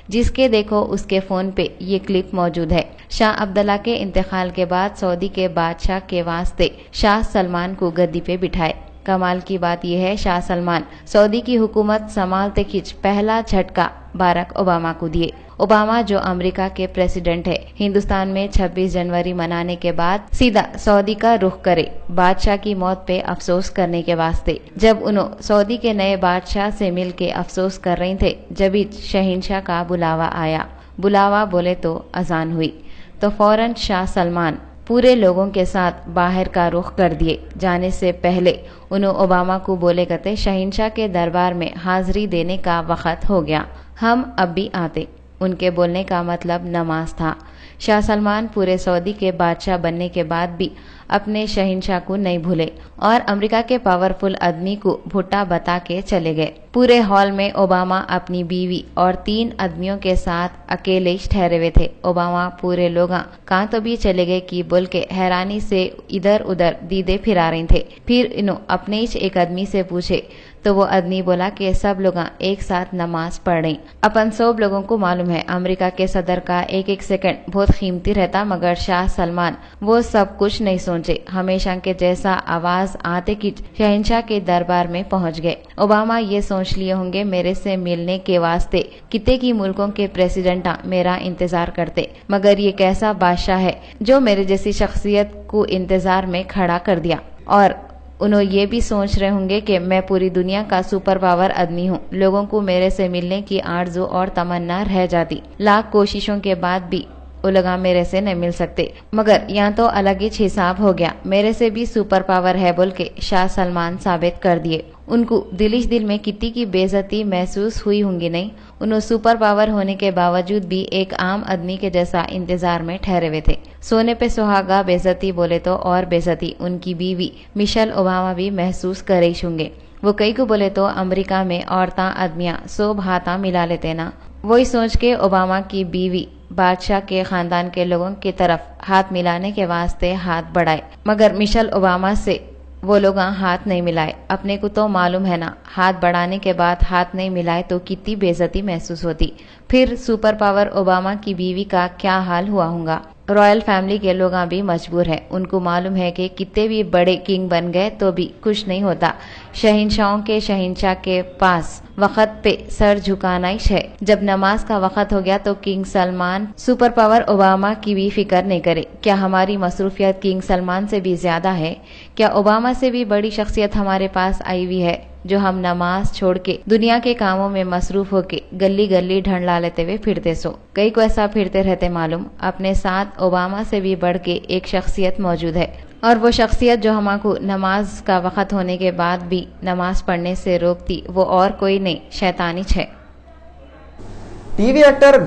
जिसके देखो उसके फोन पे ये क्लिप मौजूद है। शाह अब्दुल्ला के इंतकाल के बाद सऊदी के बादशाह के वास्ते शाह सलमान को गद्दी पे बिठाए। कमाल की बात यह है, शाह सलमान सऊदी की हुकूमत संभालते खिंच पहला झटका बाराक ओबामा को दिए। ओबामा जो अमेरिका के प्रेसिडेंट है, हिंदुस्तान में 26 जनवरी मनाने के बाद सीधा सऊदी का रुख करे बादशाह की मौत पे अफसोस करने के वास्ते। जब उन्होंने सऊदी के नए बादशाह से मिल के अफसोस कर रहे थे, जब शहंशाह का बुलावा आया। बुलावा बोले तो अजान हुई तो फौरन शाह सलमान पूरे लोगों के साथ बाहर का रुख कर दिए। जाने से पहले उन्होंने ओबामा को बोले कहते, शहंशाह के दरबार में हाजिरी देने का वक्त हो गया, हम अब भी आते। उनके बोलने का मतलब नमाज था। शाह सलमान पूरे सऊदी के बादशाह बनने के बाद भी अपने शहंशाह को नहीं भूले और अमेरिका के पावरफुल आदमी को भुट्टा बता के चले गए। पूरे हॉल में ओबामा अपनी बीवी और 3 आदमियों के साथ अकेले ठहरे हुए थे। ओबामा पूरे लोग कहाँ तो भी चले गए कि बोल के हैरानी से इधर उधर दीदे फिरा रहे थे। फिर इन्हों अपने ही एक आदमी से पूछे तो वो आदमी बोला कि सब लोग एक साथ नमाज पढ़ रहे। अपन सब लोगों को मालूम है अमेरिका के सदर का एक एक सेकंड बहुत कीमती रहता, मगर शाह सलमान वो सब कुछ नहीं सोचे। हमेशा के जैसा आवाज आते कि शहंशाह के दरबार में पहुंच गए। ओबामा ये सोच लिए होंगे मेरे से मिलने के वास्ते कितने की मुल्कों के प्रेसिडेंट मेरा इंतजार करते, मगर ये कैसा बादशाह है जो मेरे जैसी शख्सियत को इंतजार में खड़ा कर दिया। और उन्होंने ये भी सोच रहे होंगे कि मैं पूरी दुनिया का सुपर पावर आदमी हूँ। लोगों को मेरे से मिलने की आरज़ू और तमन्ना रह जाती। लाख कोशिशों के बाद भी वो लोग मेरे से नहीं मिल सकते, मगर यहाँ तो अलग ही हिसाब हो गया। मेरे से भी सुपर पावर है बोल के शाह सलमान साबित कर दिए। उनको दिलिश दिल में कितनी की बेइज्जती महसूस हुई होंगी नहीं। उन्होंने सुपर पावर होने के बावजूद भी एक आम आदमी के जैसा इंतजार में ठहरे हुए थे। सोने पे सुहागा बेइज्जती बोले तो और बेइज्जती उनकी बीवी मिशेल ओबामा भी महसूस कर रही होंगे। वो कई को बोले तो अमेरिका में औरतां आदमियां सब हाथा मिला लेते ना। वही सोच के ओबामा की बीवी बादशाह के खानदान के लोगों की तरफ हाथ मिलाने के वास्ते हाथ बढ़ाए, मगर मिशेल ओबामा से वो लोग हाथ नहीं मिलाए। अपने को तो मालूम है ना, हाथ बढ़ाने के बाद हाथ नहीं मिलाए तो कितनी बेइज्जती महसूस होती। फिर सुपर पावर ओबामा की बीवी का क्या हाल हुआ होगा। रॉयल फैमिली के लोग भी मजबूर हैं। उनको मालूम है कि कितने भी बड़े किंग बन गए तो भी कुछ नहीं होता। शहंशाहों के शहंशाह के पास वक्त पे सर झुकाना ही है। जब नमाज का वक्त हो गया तो king Salman super power Obama की भी फिक्र नहीं करे। क्या हमारी मसरूफियत किंग सलमान से भी ज्यादा है? क्या ओबामा से भी बड़ी शख्सियत हमारे पास आई हुई है जो हम नमाज छोड़ के दुनिया के कामों में मसरूफ होके गली गली ढंढला लेते हुए फिरते सो। कई को ऐसा फिरते रहते मालूम। अपने साथ ओबामा से भी बढ़ के एक शख्सियत मौजूद है, और वो शख्सियत जो हमको नमाज का वक्त होने के बाद भी नमाज पढ़ने से रोकती, वो और कोई नहीं, शैतानी है। TV actor